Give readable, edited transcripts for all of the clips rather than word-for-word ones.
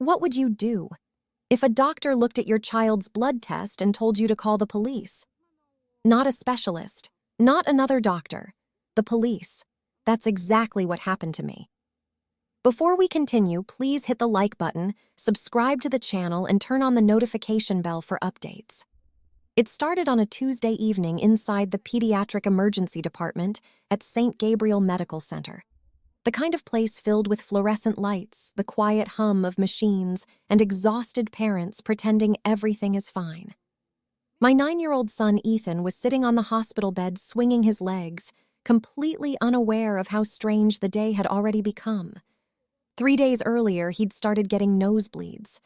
What would you do if a doctor looked at your child's blood test and told you to call the police? Not a specialist, not another doctor, the police. That's exactly what happened to me. Before we continue, please hit the like button, subscribe to the channel, and turn on the notification bell for updates. It started on a Tuesday evening inside the pediatric emergency department at St. Gabriel Medical Center. The kind of place filled with fluorescent lights, the quiet hum of machines, and exhausted parents pretending everything is fine. My 9-year-old son Ethan was sitting on the hospital bed swinging his legs, completely unaware of how strange the day had already become. 3 days earlier, he'd started getting nosebleeds.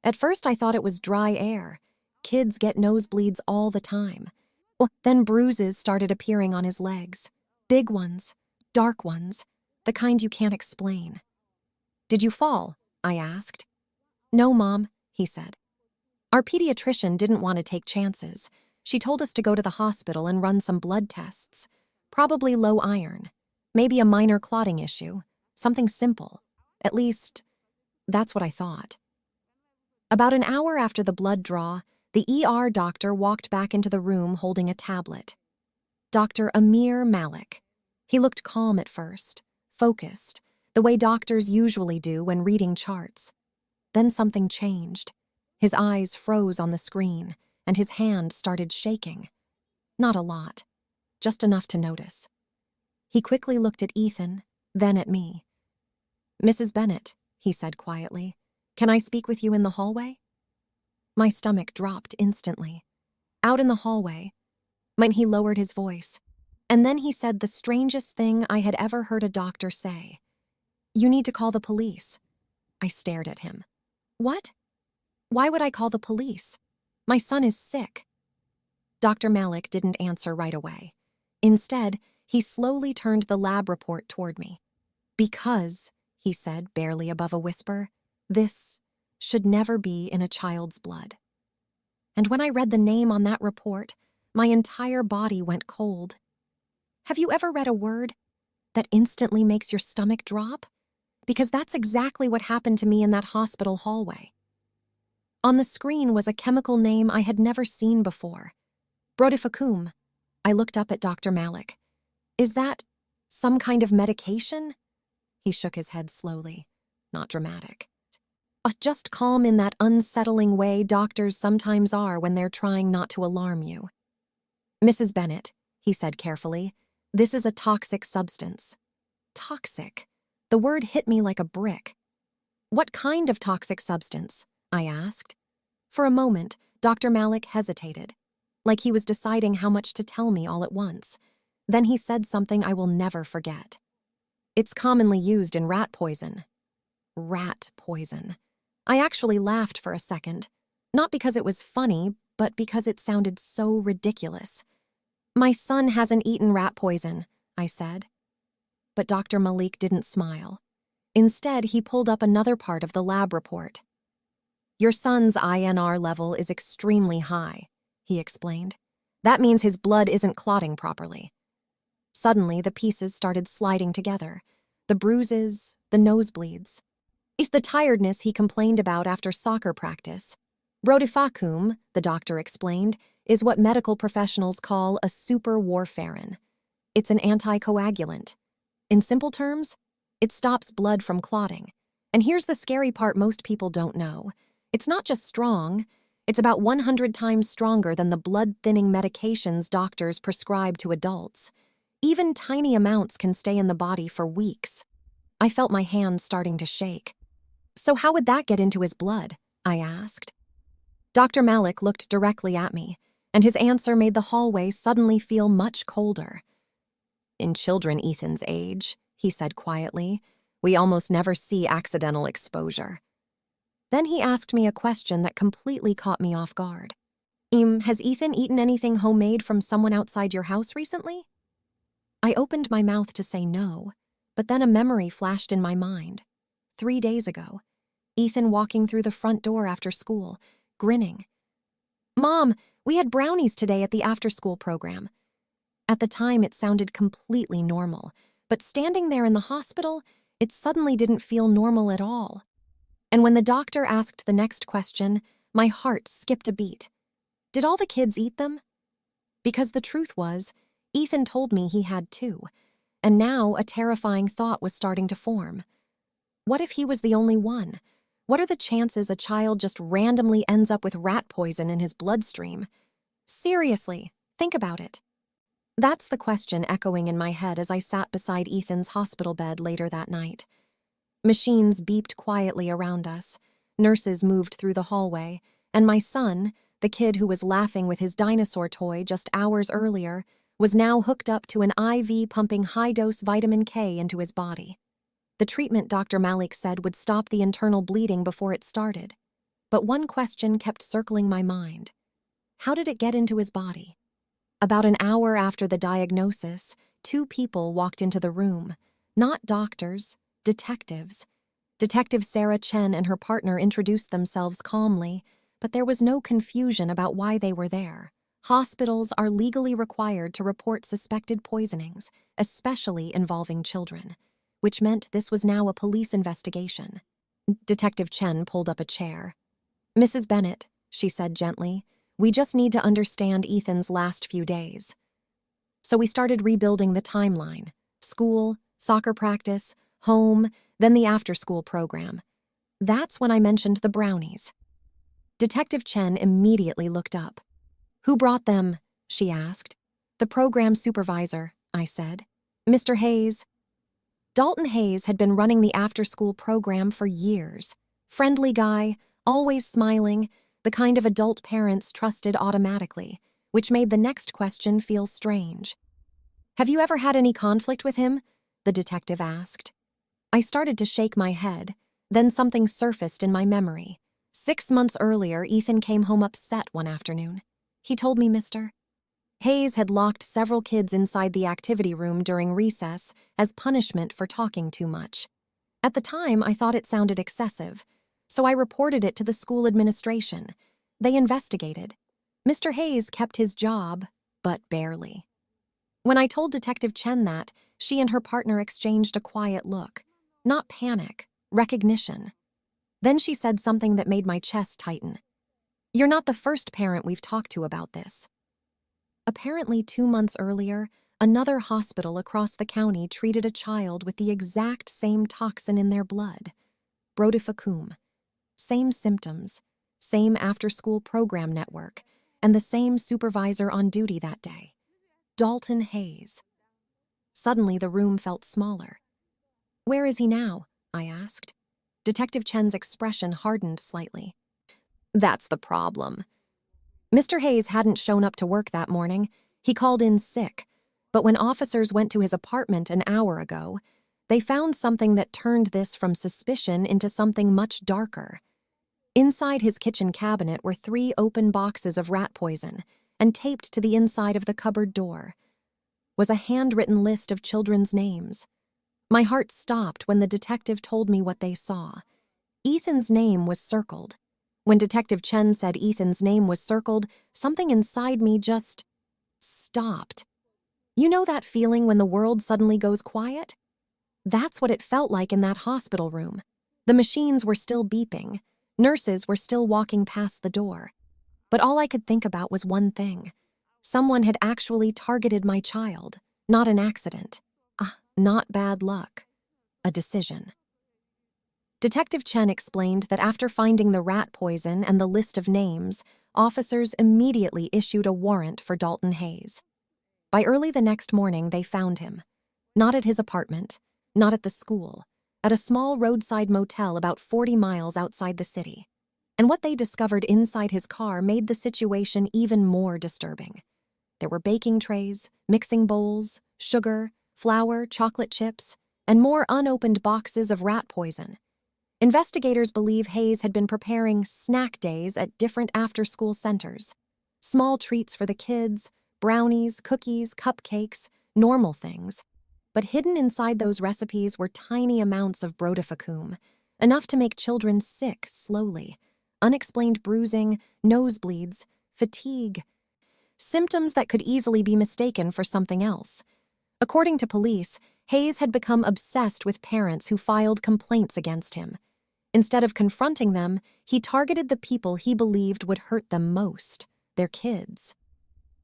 At first, I thought it was dry air. Kids get nosebleeds all the time. Well, then bruises started appearing on his legs. Big ones, dark ones, the kind you can't explain. "Did you fall?" I asked. "No, Mom," he said. Our pediatrician didn't want to take chances. She told us to go to the hospital and run some blood tests. Probably low iron. Maybe a minor clotting issue. Something simple. At least, that's what I thought. About an hour after the blood draw, the ER doctor walked back into the room holding a tablet. Dr. Amir Malik. He looked calm at first, focused, the way doctors usually do when reading charts. Then something changed. His eyes froze on the screen, and his hand started shaking. Not a lot, just enough to notice. He quickly looked at Ethan, then at me. "Mrs. Bennett," he said quietly, "can I speak with you in the hallway?" My stomach dropped instantly. Out in the hallway, he lowered his voice, and then he said the strangest thing I had ever heard a doctor say. "You need to call the police." I stared at him. "What? Why would I call the police? My son is sick." Dr. Malik didn't answer right away. Instead, he slowly turned the lab report toward me. "Because," he said, barely above a whisper, "this should never be in a child's blood." And when I read the name on that report, my entire body went cold. Have you ever read a word that instantly makes your stomach drop? Because that's exactly what happened to me in that hospital hallway. On the screen was a chemical name I had never seen before. Brodifacoum. I looked up at Dr. Malik. "Is that some kind of medication?" He shook his head slowly, not dramatic. Just calm in that unsettling way doctors sometimes are when they're trying not to alarm you. "Mrs. Bennett," he said carefully, "this is a toxic substance." Toxic. The word hit me like a brick. "What kind of toxic substance?" I asked. For a moment, Dr. Malik hesitated, like he was deciding how much to tell me all at once. Then he said something I will never forget. "It's commonly used in rat poison." Rat poison. I actually laughed for a second, not because it was funny, but because it sounded so ridiculous. "My son hasn't eaten rat poison," I said. But Dr. Malik didn't smile. Instead, he pulled up another part of the lab report. "Your son's INR level is extremely high," he explained. "That means his blood isn't clotting properly." Suddenly, the pieces started sliding together. The bruises, the nosebleeds. It's the tiredness he complained about after soccer practice. Brodifacoum, the doctor explained, is what medical professionals call a super warfarin. It's an anticoagulant. In simple terms, it stops blood from clotting. And here's the scary part most people don't know. It's not just strong, it's about 100 times stronger than the blood-thinning medications doctors prescribe to adults. Even tiny amounts can stay in the body for weeks. I felt my hands starting to shake. "So how would that get into his blood?" I asked. Dr. Malik looked directly at me, and his answer made the hallway suddenly feel much colder. "In children Ethan's age," he said quietly, "we almost never see accidental exposure." Then he asked me a question that completely caught me off guard. Has Ethan eaten anything homemade from someone outside your house recently?" I opened my mouth to say no, but then a memory flashed in my mind. 3 days ago, Ethan walking through the front door after school, grinning. "Mom, we had brownies today at the after-school program." At the time, it sounded completely normal, but standing there in the hospital, it suddenly didn't feel normal at all. And when the doctor asked the next question, my heart skipped a beat. Did all the kids eat them? Because the truth was, Ethan told me he had too, and now a terrifying thought was starting to form. What if he was the only one? What are the chances a child just randomly ends up with rat poison in his bloodstream? Seriously, think about it. That's the question echoing in my head as I sat beside Ethan's hospital bed later that night. Machines beeped quietly around us, nurses moved through the hallway, and my son, the kid who was laughing with his dinosaur toy just hours earlier, was now hooked up to an IV pumping high-dose vitamin K into his body. The treatment Dr. Malik said would stop the internal bleeding before it started. But one question kept circling my mind. How did it get into his body? About an hour after the diagnosis, 2 people walked into the room. Not doctors, detectives. Detective Sarah Chen and her partner introduced themselves calmly, but there was no confusion about why they were there. Hospitals are legally required to report suspected poisonings, especially involving children, which meant this was now a police investigation. Detective Chen pulled up a chair. "Mrs. Bennett," she said gently, "we just need to understand Ethan's last few days." So we started rebuilding the timeline. School, soccer practice, home, then the after-school program. That's when I mentioned the brownies. Detective Chen immediately looked up. "Who brought them?" she asked. "The program supervisor," I said. "Mr. Hayes." Dalton Hayes had been running the after-school program for years. Friendly guy, always smiling, the kind of adult parents trusted automatically, which made the next question feel strange. "Have you ever had any conflict with him?" the detective asked. I started to shake my head, then something surfaced in my memory. 6 months earlier, Ethan came home upset one afternoon. He told me Mr. Hayes had locked several kids inside the activity room during recess as punishment for talking too much. At the time, I thought it sounded excessive, so I reported it to the school administration. They investigated. Mr. Hayes kept his job, but barely. When I told Detective Chen that, she and her partner exchanged a quiet look. Not panic, recognition. Then she said something that made my chest tighten. "You're not the first parent we've talked to about this." Apparently 2 months earlier, another hospital across the county treated a child with the exact same toxin in their blood. Brodifacoum. Same symptoms, same after-school program network, and the same supervisor on duty that day. Dalton Hayes. Suddenly the room felt smaller. "Where is he now?" I asked. Detective Chen's expression hardened slightly. "That's the problem." Mr. Hayes hadn't shown up to work that morning. He called in sick, but when officers went to his apartment an hour ago, they found something that turned this from suspicion into something much darker. Inside his kitchen cabinet were 3 open boxes of rat poison, and taped to the inside of the cupboard door was a handwritten list of children's names. My heart stopped when the detective told me what they saw. Ethan's name was circled. When Detective Chen said Ethan's name was circled, something inside me just stopped. You know that feeling when the world suddenly goes quiet? That's what it felt like in that hospital room. The machines were still beeping. Nurses were still walking past the door. But all I could think about was one thing. Someone had actually targeted my child, not an accident. Not bad luck. A decision. Detective Chen explained that after finding the rat poison and the list of names, officers immediately issued a warrant for Dalton Hayes. By early the next morning, they found him. Not at his apartment, not at the school, at a small roadside motel about 40 miles outside the city. And what they discovered inside his car made the situation even more disturbing. There were baking trays, mixing bowls, sugar, flour, chocolate chips, and more unopened boxes of rat poison. Investigators believe Hayes had been preparing snack days at different after-school centers. Small treats for the kids, brownies, cookies, cupcakes, normal things. But hidden inside those recipes were tiny amounts of brodifacoum, enough to make children sick slowly. Unexplained bruising, nosebleeds, fatigue. Symptoms that could easily be mistaken for something else. According to police, Hayes had become obsessed with parents who filed complaints against him. Instead of confronting them, he targeted the people he believed would hurt them most, their kids.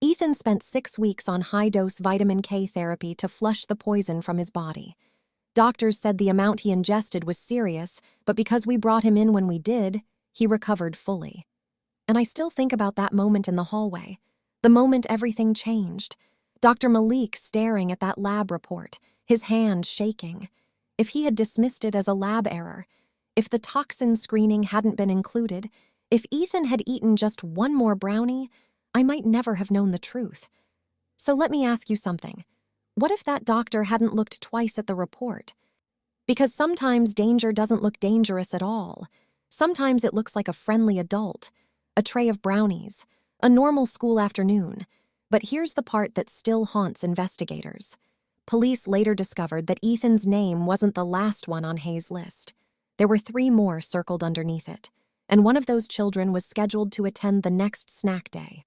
Ethan spent 6 weeks on high-dose vitamin K therapy to flush the poison from his body. Doctors said the amount he ingested was serious, but because we brought him in when we did, he recovered fully. And I still think about that moment in the hallway, the moment everything changed. Dr. Malik staring at that lab report, his hand shaking. If he had dismissed it as a lab error, if the toxin screening hadn't been included, if Ethan had eaten just one more brownie, I might never have known the truth. So let me ask you something. What if that doctor hadn't looked twice at the report? Because sometimes danger doesn't look dangerous at all. Sometimes it looks like a friendly adult, a tray of brownies, a normal school afternoon. But here's the part that still haunts investigators. Police later discovered that Ethan's name wasn't the last one on Hayes' list. There were 3 more circled underneath it, and one of those children was scheduled to attend the next snack day.